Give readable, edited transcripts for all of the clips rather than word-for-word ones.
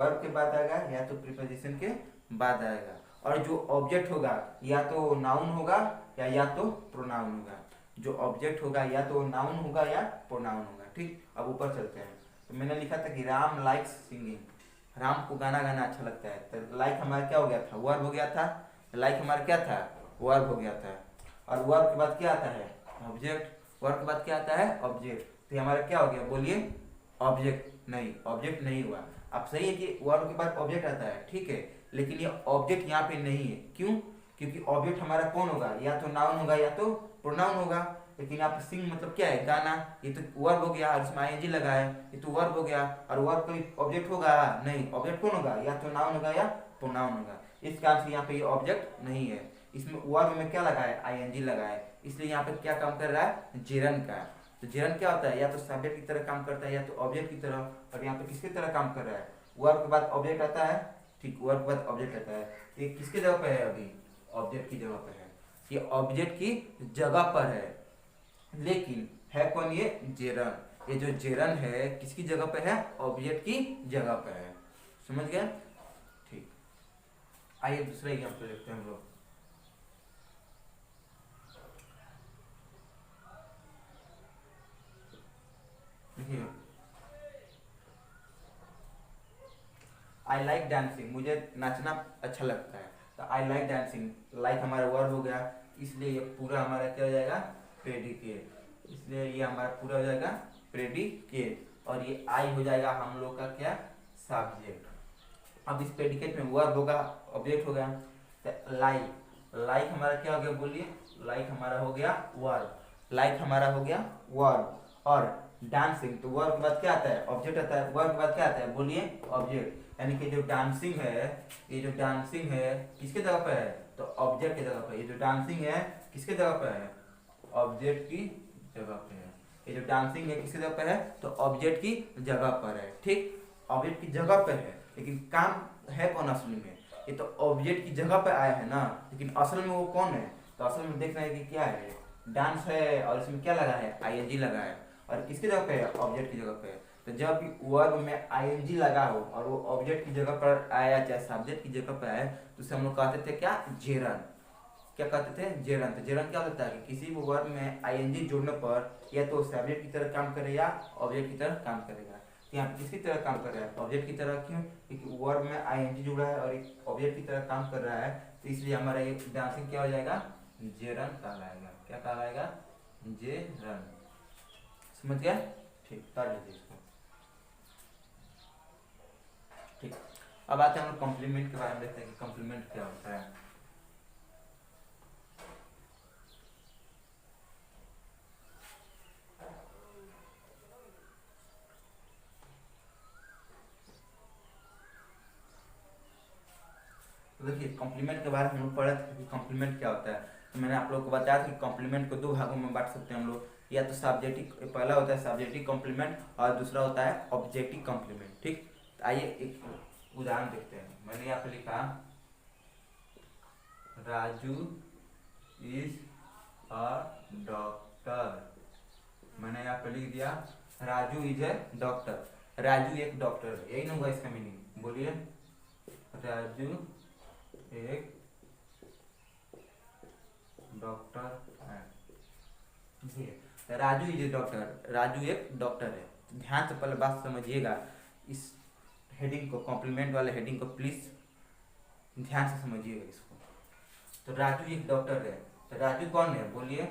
Verb के बाद आएगा या तो प्रीपोजिशन के बाद आएगा। और जो ऑब्जेक्ट होगा या तो नाउन होगा या तो प्रोनाउन होगा। जो ऑब्जेक्ट होगा या तो नाउन होगा या प्रोनाउन होगा। ठीक, अब ऊपर चलते हैं। तो मैंने लिखा था कि राम लाइक्स सिंगिंग, राम को गाना गाना अच्छा लगता है। तो लाइक हमारा क्या हो गया था, वर्ब हो गया था। लाइक हमारा क्या था, वर्ब हो गया था। और वर्ब के बाद क्या आता है, ऑब्जेक्ट। वर्ब के बाद क्या आता है, ऑब्जेक्ट। तो हमारा क्या हो गया, बोलिए, ऑब्जेक्ट नहीं, ऑब्जेक्ट नहीं हुआ। अब सही है कि वर्ब के बाद ऑब्जेक्ट आता है, ठीक है, लेकिन ये ऑब्जेक्ट यहाँ पे नहीं है। क्यों, क्योंकि ऑब्जेक्ट हमारा कौन होगा, या तो नाउन होगा या तो प्रोनाउन होगा। लेकिन यहाँ पे सिंग मतलब क्या है, गाना, ये तो वर्ब हो गया और इसमें आईएनजी लगा है, ये तो वर्ब हो गया। और वर्ब कोई ऑब्जेक्ट होगा नहीं, ऑब्जेक्ट कौन होगा, या तो नाउन होगा या प्रोनाउन होगा। इस कारण से यहाँ पे ये ऑब्जेक्ट नहीं है। इसमें वर्ब में क्या लगा है, आईएनजी लगा है, इसलिए यहाँ पे क्या काम कर रहा है, जेरन का। तो जेरन क्या होता है, या तो सब्जेक्ट की तरह काम करता है या तो ऑब्जेक्ट की तरह। और यहाँ पे किसकी तरह काम कर रहा है, वर्ब के बाद ऑब्जेक्ट आता है। ठीक, वर्ब के बाद ऑब्जेक्ट आता है। ये किसके जगह पे है, अभी ऑब्जेक्ट की जगह पे है। ये ऑब्जेक्ट की जगह पर है, लेकिन है कौन, ये जेरन। ये जो जेरन है किसकी जगह पे है, ऑब्जेक्ट की जगह पे है। समझ गए। ठीक, आइए दूसरा एग्जाम्पल देखते हैं हम लोग। देखिए, आई लाइक डांसिंग, मुझे नाचना अच्छा लगता है। तो आई लाइक डांसिंग, लाइक हमारा वर्ब हो गया, इसलिए ये पूरा हमारा क्या हो जाएगा, प्रेडिकेट। इसलिए ये हमारा पूरा हो जाएगा प्रेडिकेट, और ये आई हो जाएगा हम लोग का क्या, सब्जेक्ट। अब इस प्रेडिकेट में वर्ब होगा, ऑब्जेक्ट हो गया। तो लाइक, लाइक हमारा क्या हो गया, बोलिए, लाइक हमारा हो गया वर्ब। लाइक हमारा हो गया वर्ब। और डांसिंग, तो वर्ब के बाद क्या आता है, ऑब्जेक्ट आता है। वर्ब के बाद क्या आता है, बोलिए, ऑब्जेक्ट। यानी कि जो डांसिंग है, ये जो डांसिंग है किसके जगह पे है, तो ऑब्जेक्ट की जगह पे। ये जो डांसिंग है किसके जगह पे है, ऑब्जेक्ट की जगह पे है। ये जो डांसिंग है किसकी जगह पे है, तो ऑब्जेक्ट की जगह पर है। ठीक, ऑब्जेक्ट की जगह पे है, लेकिन काम है कौन असली में, ये तो ऑब्जेक्ट की जगह पे आया है ना, लेकिन असल में वो कौन है। तो असल में देखना है कि क्या है, डांस है, और इसमें क्या लगा है, आईएनजी लगा है। और किसकी जगह पे है, ऑब्जेक्ट की जगह पे है। तो जब भी वर्ब में आईएनजी लगा हो और वो ऑब्जेक्ट की जगह पर आया चाहे सब्जेक्ट की जगह पर आए, तो उसे हम लोग कहते थे क्या, जेरन। क्या कहते थे, जेरन। तो जेरन क्या होता है कि किसी भी वर्ब में आईएनजी जोड़ने पर या तो सब्जेक्ट की तरह काम करेगा, ऑब्जेक्ट की तरह काम करेगा। तो यहाँ किसकी तरह काम कर रहा है, ऑब्जेक्ट की तरह। क्यों, क्योंकि वर्ब में आईएनजी जुड़ा है और एक ऑब्जेक्ट की तरह काम कर रहा है, तो इसलिए हमारा ये डांसिंग क्या हो जाएगा, जेरन कहलाएगा। क्या कहलाएगा, जेरन। समझ गया। ठीक, कर लीजिए इसको। ठीक, अब आते हैं हम लोग कॉम्प्लीमेंट के बारे में, देखते हैं कि कॉम्प्लीमेंट क्या होता है। तो देखिए, कॉम्प्लीमेंट के बारे में हम लोग पढ़े थे कि कॉम्प्लीमेंट क्या होता है। तो मैंने आप लोग को बताया था कि कॉम्प्लीमेंट को दो भागों में बांट सकते हैं हम लोग, या तो सब्जेक्टिव, पहला होता है सब्जेक्टिव कॉम्प्लीमेंट और दूसरा होता है ऑब्जेक्टिव कॉम्प्लीमेंट। ठीक, तो आइए एक उदाहरण देखते हैं। मैंने यहाँ पे लिखा, राजू इज अ डॉक्टर। मैंने यहाँ पे लिख दिया, Raju is a doctor. Raju एक डॉक्टर है, यही ना होगा इसका मीनिंग, बोलिए, राजू एक डॉक्टर है। Raju is a doctor, Raju एक डॉक्टर है। ध्यान से पहले बात समझिएगा, इस हेडिंग को, कॉम्प्लीमेंट वाले हेडिंग को प्लीज ध्यान से समझिएगा इसको। तो राजू एक डॉक्टर है, तो राजू कौन है, बोलिए,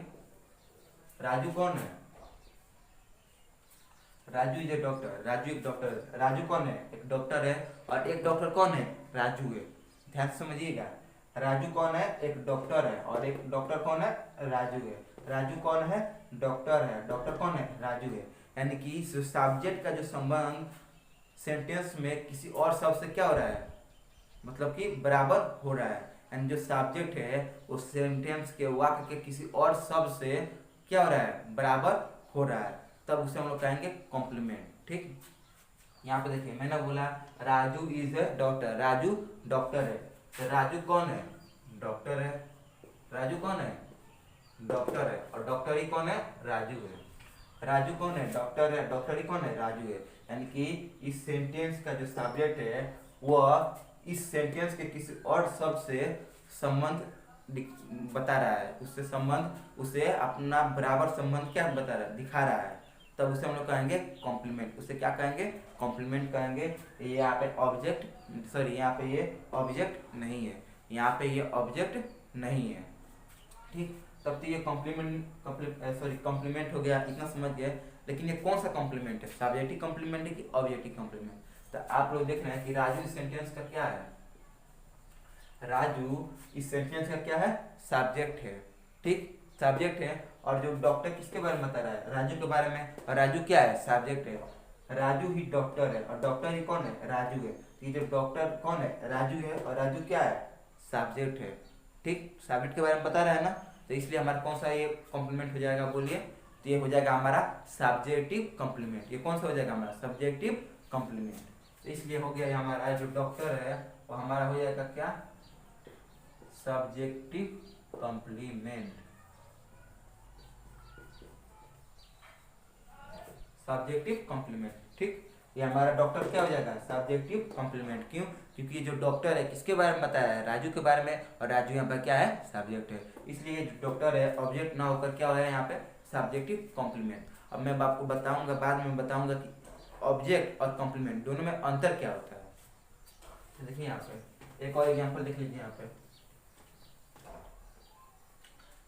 राजू कौन है, Raju is a doctor. Raju एक डॉक्टर है। राजू कौन है, एक डॉक्टर है, और एक डॉक्टर कौन है, राजू है। ध्यान से समझिएगा, राजू कौन है, एक डॉक्टर है, और एक डॉक्टर कौन है, राजू है। राजू कौन है, डॉक्टर है, डॉक्टर कौन है, राजू है। यानी कि सब्जेक्ट का जो संबंध सेंटेंस में किसी और शब्द से क्या हो रहा है, मतलब कि बराबर हो रहा है। एंड जो सब्जेक्ट है वो सेंटेंस के, वाक्य के किसी और शब्द से क्या हो रहा है, बराबर हो रहा है, तब उसे हम लोग कहेंगे कॉम्प्लीमेंट। ठीक, यहाँ पे देखिए, मैंने बोला Raju is a doctor, Raju doctor है। तो राजू कौन है, डॉक्टर है। राजू कौन है, डॉक्टर है, और डॉक्टर ही कौन है, राजू है। राजू कौन है? डॉक्टर है। डॉक्टर ही कौन है? राजू है। यानी कि इस सेंटेंस का जो सब्जेक्ट है वह इस सेंटेंस के किसी और शब्द से संबंध बता रहा है, उससे संबंध, उसे अपना बराबर संबंध क्या बता रहा है? दिखा रहा है। तब उसे हम लोग कहेंगे कॉम्प्लीमेंट। उसे क्या कहेंगे? कॉम्प्लीमेंट कहेंगे। ये यहाँ पे ऑब्जेक्ट, सॉरी यहाँ पे ये ऑब्जेक्ट नहीं है, यहाँ पे ये ऑब्जेक्ट नहीं है, ठीक। तब तो ये कॉम्प्लीमेंट, सॉरी कॉम्प्लीमेंट हो गया, इतना समझ गए। लेकिन ये कौन सा कॉम्प्लीमेंट है? सब्जेक्टिव कॉम्प्लीमेंट है कि ऑब्जेक्टिव कॉम्प्लीमेंट? तो आप लोग देख रहे हैं कि राजू इस सेंटेंस का क्या है? राजू इस सेंटेंस का क्या है? सब्जेक्ट है, ठीक, सब्जेक्ट है। और जो डॉक्टर किसके बारे में बता रहा है? राजू के बारे में। और राजू क्या है? सब्जेक्ट है। राजू ही डॉक्टर है और डॉक्टर ही कौन है? राजू है। तो ये जो डॉक्टर कौन है? राजू है। और राजू क्या है? सब्जेक्ट है, ठीक। सब्जेक्ट के बारे में बता रहा है ना, तो इसलिए हमारा कौन सा ये कॉम्प्लीमेंट हो जाएगा? बोलिए। तो ये हो जाएगा हमारा सब्जेक्टिव कॉम्प्लीमेंट। ये कौन सा हो जाएगा? हमारा सब्जेक्टिव कॉम्प्लीमेंट। तो इसलिए हो गया हमारा जो डॉक्टर है वो हमारा हो जाएगा क्या? Subjective complement. सब्जेक्टिव कॉम्प्लीमेंट, ठीक। ये हमारा डॉक्टर क्या हो जाएगा? Subjective complement. क्यों? क्योंकि ये जो डॉक्टर है किसके बारे में बताया है? राजू के बारे में। और राजू यहाँ पर क्या है? सब्जेक्ट है। इसलिए ये जो डॉक्टर है ऑब्जेक्ट ना होकर क्या है यहाँ पे? Subjective complement. अब मैं आपको बताऊंगा, बाद में बताऊंगा कि ऑब्जेक्ट और कॉम्प्लीमेंट दोनों में अंतर क्या होता है। तो देखिए यहाँ पे एक और एग्जाम्पल देख लीजिए। यहाँ पे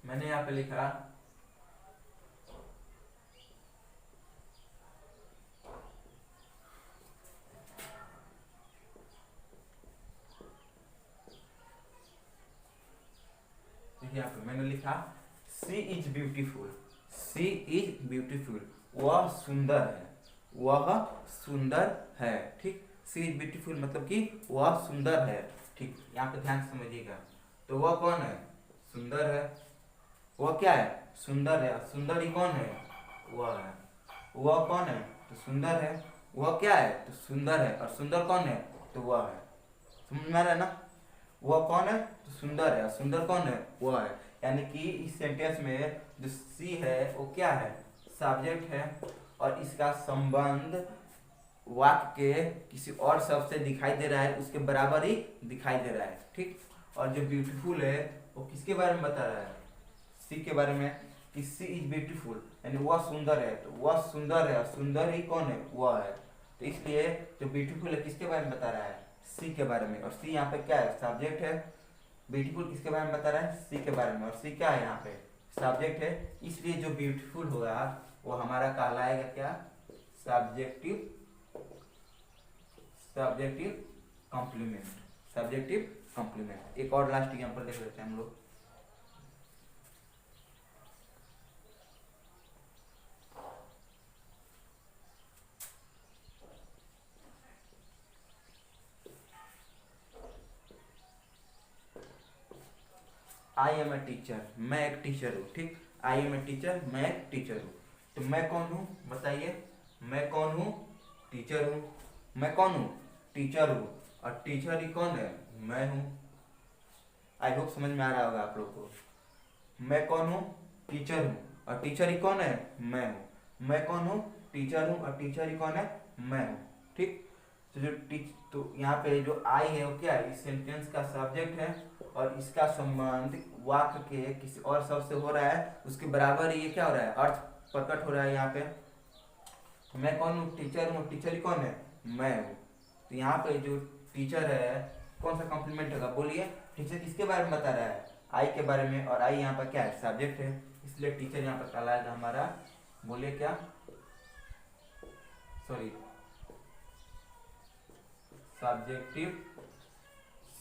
मैंने यहाँ पे लिखा यहाँ पे मैंने लिखा she is beautiful. She is beautiful, वह सुंदर है, वह सुंदर है, ठीक। सी इज ब्यूटीफुल मतलब कि वह सुंदर है, ठीक। यहाँ पे ध्यान से समझिएगा। तो वह कौन है? सुंदर है। वह क्या है? सुंदर है। सुंदर ही कौन है? वह है। वह कौन है? तो सुंदर है। वह क्या है? तो सुंदर है। और सुंदर कौन है? तो वह है। समझ में आ रहा है ना? वह कौन है? तो सुंदर है। और सुंदर कौन है? वह है। यानी कि इस सेंटेंस में जो सी है वो क्या है? सब्जेक्ट है। और इसका संबंध वाक्य के किसी और शब्द से दिखाई दे रहा है, उसके बराबर ही दिखाई दे रहा है, ठीक। और जो ब्यूटीफुल है वो किसके बारे में बता रहा है? सी के बारे में। कि सी इज ब्यूटीफुल यानी वह सुंदर है। तो वह सुंदर है और सुंदर ही कौन है? वह है। तो इसलिए जो ब्यूटीफुल है किसके बारे में बता रहा है? सी के बारे में। और सी यहाँ पे क्या है? सब्जेक्ट है। ब्यूटीफुल किसके बारे में बता रहा है? सी के बारे में। और सी क्या है? यहाँ पे सब्जेक्ट है। इसलिए जो ब्यूटीफुल होगा वो हमारा कहलाएगा क्या? Subjective, subjective complement. Subjective complement. एक और लास्ट एग्जांपल देख लेते हैं हम लोग। आई एम ए टीचर, मैं एक टीचर हूँ, ठीक। आई एम ए टीचर, मैं एक टीचर हूँ। तो मैं कौन हूँ? बताइए। मैं कौन हूँ? टीचर हूँ। मैं कौन हूँ? टीचर हूँ। और टीचर ही कौन है? मैं हूँ। आई होप समझ में आ रहा होगा आप लोग को। मैं कौन हूँ? टीचर हूँ। और टीचर ही कौन है? मैं हूँ। मैं कौन हूँ? टीचर हूँ। और टीचर ही कौन है? मैं हूँ, ठीक। तो जो तो यहाँ पे जो आई है वो क्या है? इस सेंटेंस का सब्जेक्ट है। और इसका संबंध वाक्य के किसी और शब्द से हो रहा है, उसके बराबर ये क्या हो रहा है? अर्थ प्रकट हो रहा है यहाँ पे। मैं कौन हूँ? टीचर हूँ। टीचर ही कौन है? मैं हूँ। तो यहाँ पे जो टीचर है कौन सा कॉम्प्लीमेंट होगा? बोलिए। टीचर किसके बारे में बता रहा है? आई के बारे में। और आई यहाँ पर क्या है? सब्जेक्ट है। इसलिए टीचर यहाँ पर कहलाएगा हमारा, बोलिए क्या? Sorry, subjective,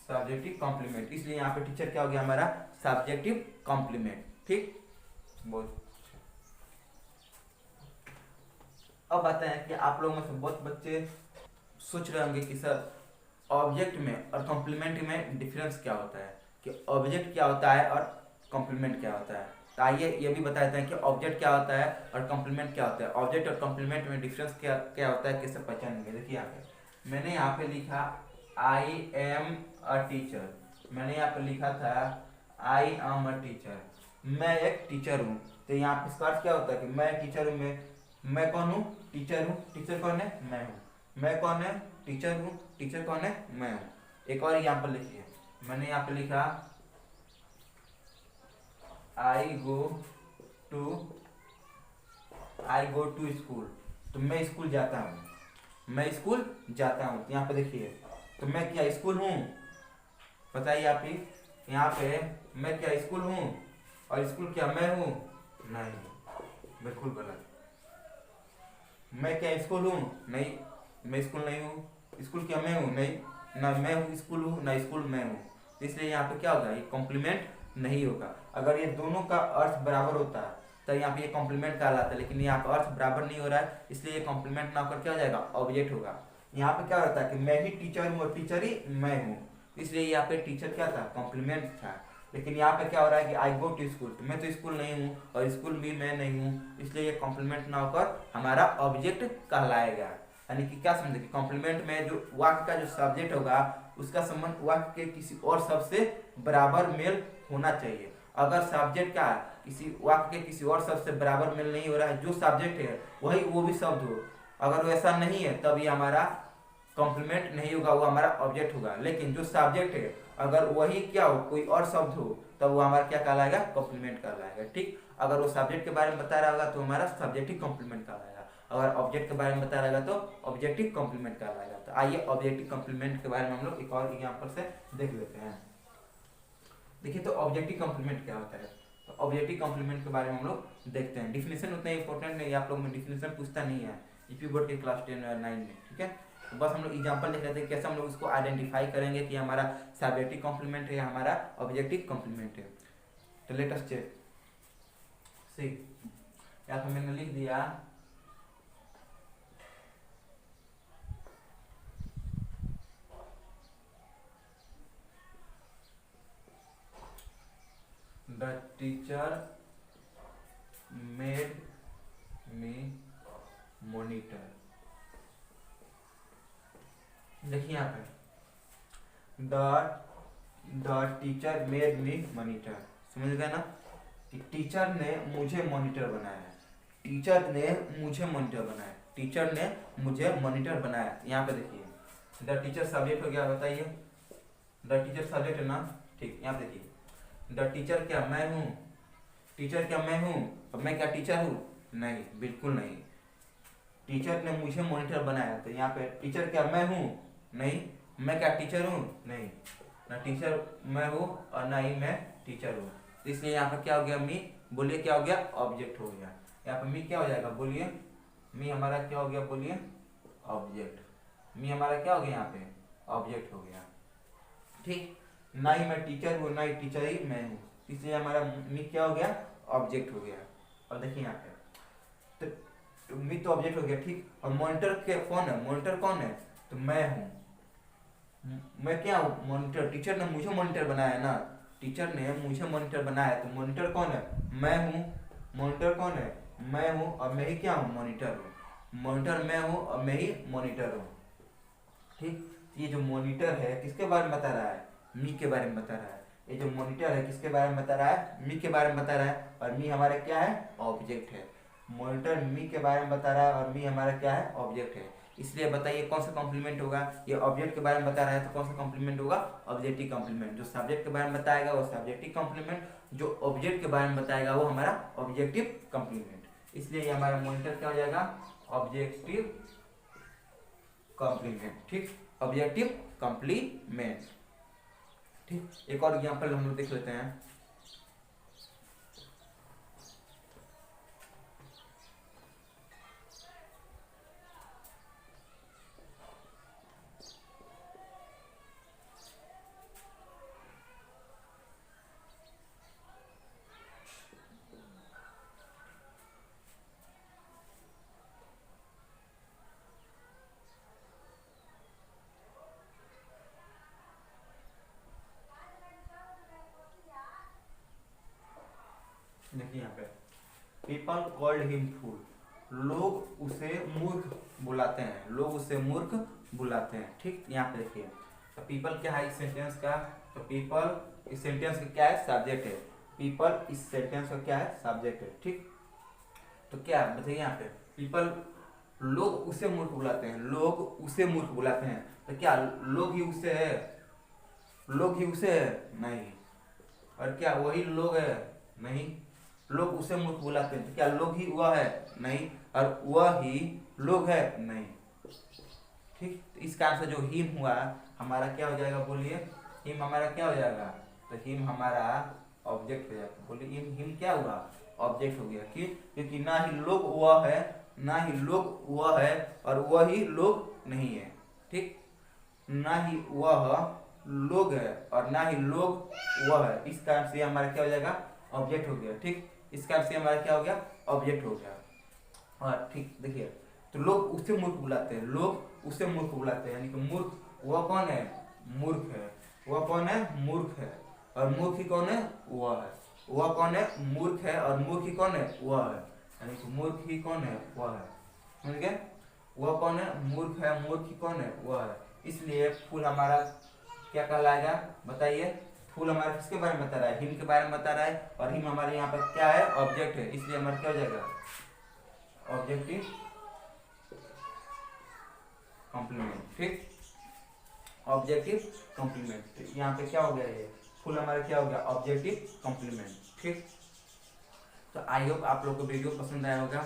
subjective complement. इसलिए यहाँ पे टीचर क्या हो गया? हमारा सब्जेक्टिव कॉम्प्लीमेंट, ठीक। बहुत। अब आते हैं कि आप लोगों में से बहुत बच्चे सोच रहे होंगे कि सर ऑब्जेक्ट में और कॉम्प्लीमेंट में डिफरेंस क्या होता है, कि ऑब्जेक्ट क्या होता है और कॉम्प्लीमेंट क्या होता है। तो आइए ये भी बता देते हैं कि ऑब्जेक्ट क्या होता है और कॉम्प्लीमेंट क्या होता है। ऑब्जेक्ट और कॉम्प्लीमेंट में डिफरेंस क्या क्या होता है, कैसे पहचानेंगे? देखिए यहाँ पे मैंने यहाँ पे लिखा आई एम अ टीचर। मैंने यहाँ पे लिखा था आई एम अ टीचर, मैं एक टीचर हूँ। तो यहाँ पे इसका अर्थ क्या होता है कि मैं टीचर हूँ। मैं मैं कौन हूँ? टीचर हूँ। टीचर कौन है? मैं हूँ। मैं कौन है? टीचर हूँ। टीचर कौन है? मैं हूँ। एक और यहाँ पर लिखिए, मैंने यहाँ पे लिखा आई गो टू स्कूल। तो मैं स्कूल जाता हूँ। मैं स्कूल जाता हूँ। यहाँ पे देखिए, तो मैं क्या स्कूल हूँ? बताइए आप ही। यहाँ पे मैं क्या स्कूल हूँ? और स्कूल क्या मैं हूँ? नहीं, बिल्कुल गलत। मैं क्या स्कूल हूँ? नहीं, मैं स्कूल नहीं हूँ। स्कूल क्या मैं हूँ? नहीं, ना मैं हूँ स्कूल हूँ, ना स्कूल मैं हूँ। तो इसलिए यहाँ पे क्या होगा? ये कॉम्प्लीमेंट नहीं होगा। अगर ये दोनों का अर्थ बराबर होता है तो यहाँ पे ये कॉम्प्लीमेंट कहलाता है, लेकिन यहाँ पर अर्थ बराबर नहीं हो रहा है, इसलिए ये कॉम्प्लीमेंट ना होकर क्या हो जाएगा? ऑब्जेक्ट होगा। यहाँ पे क्या होता है कि मैं ही टीचर हूँ और टीचर ही मैं हूँ, इसलिए यहाँ पे टीचर क्या था? कॉम्प्लीमेंट था। लेकिन यहाँ पे क्या हो रहा है कि आई गो टू स्कूल, तो मैं तो स्कूल नहीं हूँ और स्कूल भी मैं नहीं हूँ, इसलिए ये कॉम्प्लीमेंट ना होकर हमारा ऑब्जेक्ट कहलाएगा। यानी कि क्या समझे कि कॉम्प्लीमेंट में जो वाक्य का जो सब्जेक्ट होगा उसका संबंध वाक्य के किसी और शब्द से बराबर मेल होना चाहिए। अगर सब्जेक्ट का किसी वाक्य के किसी और शब्द से बराबर मेल नहीं हो रहा है, जो सब्जेक्ट है वही वो भी शब्द हो, अगर वैसा नहीं है तब ये हमारा कॉम्प्लीमेंट नहीं होगा, वो हमारा ऑब्जेक्ट होगा। लेकिन जो सब्जेक्ट है अगर वही क्या हो, कोई और शब्द हो, तब वो हमारा क्या कहलाएगा? कॉम्प्लीमेंट कहलाएगा। ठीक, अगर वो सब्जेक्ट के बारे में बता रहा होगा तो हमारा सब्जेक्टिव कॉम्प्लीमेंट कहलाएगा, अगर ऑब्जेक्ट के बारे में बता रहेगा तो ऑब्जेक्टिव कॉम्प्लीमेंट कहलाएगा। तो आइए ऑब्जेक्टिव कॉम्प्लीमेंट के बारे में हम लोग एक और एग्जांपल से देख लेते हैं। देखिए, तो ऑब्जेक्टिव कॉम्प्लीमेंट क्या होता है? तो ऑब्जेक्टिव कॉम्प्लीमेंट के बारे में हम लोग देखते हैं। डिफिनेशन उतना इंपॉर्टेंट नहीं है, आप लोग में डिफिनेशन पूछता नहीं है ईपी बोर्ड के क्लास 10 और 9 में। ठीक है, तो बस हम लोग एग्जांपल देख लेते हैं कैसे हम लोग उसको आइडेंटिफाई करेंगे कि हमारा सब्जेक्टिव कॉम्प्लीमेंट है या हमारा ऑब्जेक्टिव कॉम्प्लीमेंट है। तो लेट अस चेक। सी, या तो मैंने लिख दिया the teacher made me monitor. देखिए यहाँ पे the teacher made me monitor, समझ गए ना कि टीचर ने मुझे मॉनिटर बनाया। टीचर ने मुझे मॉनिटर बनाया। टीचर ने मुझे मॉनिटर बनाया। यहाँ पे देखिए, द टीचर सब्जेक्ट हो गया, बताइए। द टीचर सब्जेक्ट है ना? ठीक, यहाँ पे देखिए, द टीचर क्या मैं हूँ? टीचर क्या मैं हूँ? अब मैं क्या टीचर हूँ? नहीं, बिल्कुल नहीं। टीचर ने मुझे मॉनिटर बनाया, तो यहाँ पे टीचर क्या मैं हूँ? नहीं। मैं क्या टीचर हूँ? नहीं, ना टीचर मैं हूँ और ना ही मैं टीचर हूँ। तो इसलिए यहाँ पर क्या हो गया? मी, बोलिए क्या हो गया? ऑब्जेक्ट हो गया। यहाँ पर मी क्या हो जाएगा? बोलिए, मी हमारा क्या हो गया? बोलिए, ऑब्जेक्ट। मी हमारा क्या हो गया? यहाँ पे ऑब्जेक्ट हो गया। ठीक, ना ही मैं टीचर हूँ ना ही टीचर ही मैं हूँ, इसलिए हमारा मी क्या हो गया? ऑब्जेक्ट हो गया। और देखिए यहाँ पे तो मी तो ऑब्जेक्ट हो गया। ठीक, और मॉनिटर के कौन है? मॉनिटर कौन है? तो मैं हूँ। मैं क्या हूँ? मॉनिटर। टीचर ने मुझे मॉनिटर बनाया ना, टीचर ने मुझे मॉनिटर बनाया, तो मॉनिटर कौन है? मैं हूँ। मॉनिटर कौन है? मैं हूँ और मैं ही क्या हूँ? मॉनिटर हूँ। मॉनिटर मैं हूँ और मैं ही मॉनिटर हूँ। ठीक, ये जो मॉनिटर है किसके बारे में बता रहा है? मी के बारे में बता रहा है। ये जो मॉनिटर है किसके बारे में बता रहा है? मी के बारे में बता रहा है, और मी हमारा क्या है? ऑब्जेक्ट है। मॉनिटर मी के बारे में बता रहा है और मी हमारा क्या है? ऑब्जेक्ट है। इसलिए बताइए कौन सा कॉम्प्लीमेंट होगा? ये ऑब्जेक्ट के बारे में बता रहा है तो कौन सा कॉम्प्लीमेंट होगा? Objective complement. जो सब्जेक्ट के बारे में बताएगा वो सब्जेक्टिव कॉम्प्लीमेंट, जो ऑब्जेक्ट के बारे में बताएगा वो हमारा ऑब्जेक्टिव कॉम्प्लीमेंट। इसलिए ये हमारा मॉनिटर क्या हो जाएगा? Objective complement. ठीक, ऑब्जेक्टिव कॉम्प्लीमेंट। ठीक, एक और एग्जांपल हम लोग देख लेते हैं। देखिए यहाँ पे, पीपल कॉल्ड हिम फूल। लोग उसे मूर्ख बुलाते हैं। लोग उसे मूर्ख बुलाते हैं। ठीक, यहाँ पे देखिए, तो पीपल क्या है इस सेंटेंस का? तो पीपल इस सेंटेंस का क्या है? सब्जेक्ट है। पीपल इस सेंटेंस का क्या है? सब्जेक्ट है। ठीक, तो क्या बताइए यहाँ पे, पीपल, लोग उसे मूर्ख बुलाते हैं, लोग उसे मूर्ख बुलाते हैं। तो क्या लोग ही उसे है? लोग ही उसे है? नहीं। और क्या वही लोग है? नहीं। लोग उसे मूर्ख बुलाते हैं, तो क्या लोग ही वह है? नहीं। और वह ही लोग है? नहीं। ठीक, तो इस कारण से जो हिम हुआ हमारा क्या हो जाएगा, बोलिए? हिम हमारा क्या हो जाएगा? तो हिम हमारा ऑब्जेक्ट हो जाएगा। बोलिए हिम, हिम क्या हुआ? ऑब्जेक्ट हो गया। क्योंकि ना ही लोग वह है, ना ही लोग वह है, और वह ही लोग नहीं है। ठीक, ना ही वह लोग है और ना ही लोग वह है, इस कारण से हमारा क्या हो जाएगा? ऑब्जेक्ट हो गया। ठीक, इस कारण से हमारा क्या हो गया? ऑब्जेक्ट हो गया। और ठीक देखिए, तो लोग उसे मूर्ख बुलाते हैं, लोग उसे मूर्ख बुलाते हैं, यानी कि मूर्ख वह कौन है? मूर्ख है। वह कौन है? मूर्ख है। और मूर्ख ही कौन है? वह है। वह कौन है? मूर्ख है। और मूर्ख ही कौन है? वह है। यानी कि मूर्ख ही कौन है? वह है। समझ गए? वह कौन है? मूर्ख है। मूर्ख ही कौन है? वह है। इसलिए फूल हमारा क्या कहलाएगा, बताइए? फूल हमारा किसके बारे में बता रहा है? हिम के बारे में बता रहा है। और हिम हमारे यहाँ पर क्या है? ऑब्जेक्ट है। इसलिए हमारा क्या हो जाएगा? Objective complement. ठीक, ऑब्जेक्टिव कॉम्प्लीमेंट। यहाँ पे क्या हो गया? ये फुल हमारा क्या हो गया? Objective complement. ठीक, तो आई होप आप लोग को वीडियो पसंद आया होगा।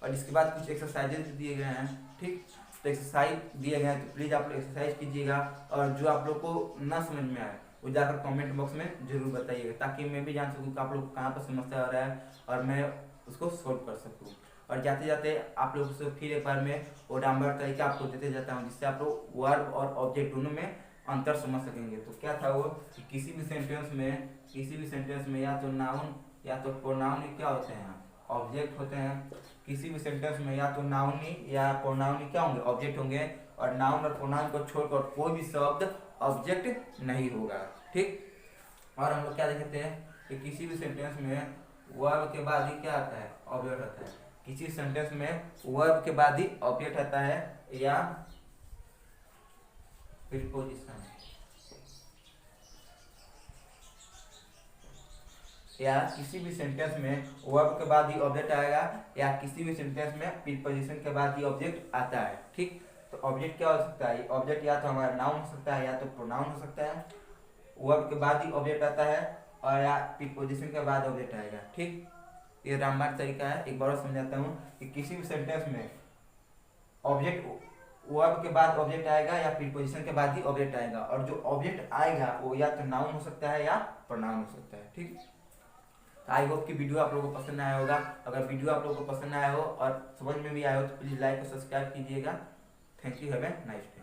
और इसके बाद कुछ एक्सरसाइजेज दिए गए हैं। ठीक, तो एक्सरसाइज दिए गए हैं, तो प्लीज़ आप लोग एक्सरसाइज कीजिएगा। और जो आप लोग को ना समझ में आए वो जाकर कमेंट बॉक्स में जरूर बताइएगा, ताकि मैं भी जान सकूँ कि आप लोग को कहाँ पर समस्या हो रहा है और मैं उसको सोल्व कर सकूँ। और जाते जाते आप लोगों से फिर एक बार मैं वो डांबर तरीका आपको देते जाता हूँ, जिससे आप लोग वर्ब और ऑब्जेक्ट दोनों में अंतर समझ सकेंगे। तो क्या था वो कि किसी भी सेंटेंस में या तो नाउन या तो प्रोनाउन क्या होते हैं? ऑब्जेक्ट होते हैं। किसी भी सेंटेंस में या तो नाउन या प्रोनाउन क्या होंगे? ऑब्जेक्ट होंगे। और नाउन और प्रोनाउन को छोड़कर कोई भी शब्द ऑब्जेक्ट नहीं होगा। ठीक, और हम लोग क्या देखते हैं कि किसी भी सेंटेंस में वर्ब के बाद ही क्या आता है? ऑब्जेक्ट आता है। किसी सेंटेंस में वर्ब के बाद ही ऑब्जेक्ट आता है या प्रीपोजिशन, या किसी भी सेंटेंस में वर्ब के बाद ही ऑब्जेक्ट आएगा, या किसी भी सेंटेंस में प्रीपोजिशन के बाद ही ऑब्जेक्ट आता है। ठीक, तो ऑब्जेक्ट क्या हो सकता है? ऑब्जेक्ट या तो हमारा नाउन हो सकता है या तो प्रोनाउन हो सकता है। वर्ब के बाद ही ऑब्जेक्ट आता है और या प्रीपोजिशन के बाद ऑब्जेक्ट आएगा। ठीक, ये रामबाण तरीका है। एक बार और समझाता हूँ कि किसी भी सेंटेंस में ऑब्जेक्ट वर्ब के बाद ऑब्जेक्ट आएगा या प्रीपोजिशन के बाद ही ऑब्जेक्ट आएगा। और जो ऑब्जेक्ट आएगा वो या तो नाउन हो सकता है या प्रोनाउन हो सकता है। ठीक, आई होप कि वीडियो आप लोगों को पसंद आया होगा। अगर वीडियो आप लोगों को पसंद आया हो और समझ में भी आया हो तो प्लीज़ लाइक और सब्सक्राइब कीजिएगा। Thank you, have a nice day.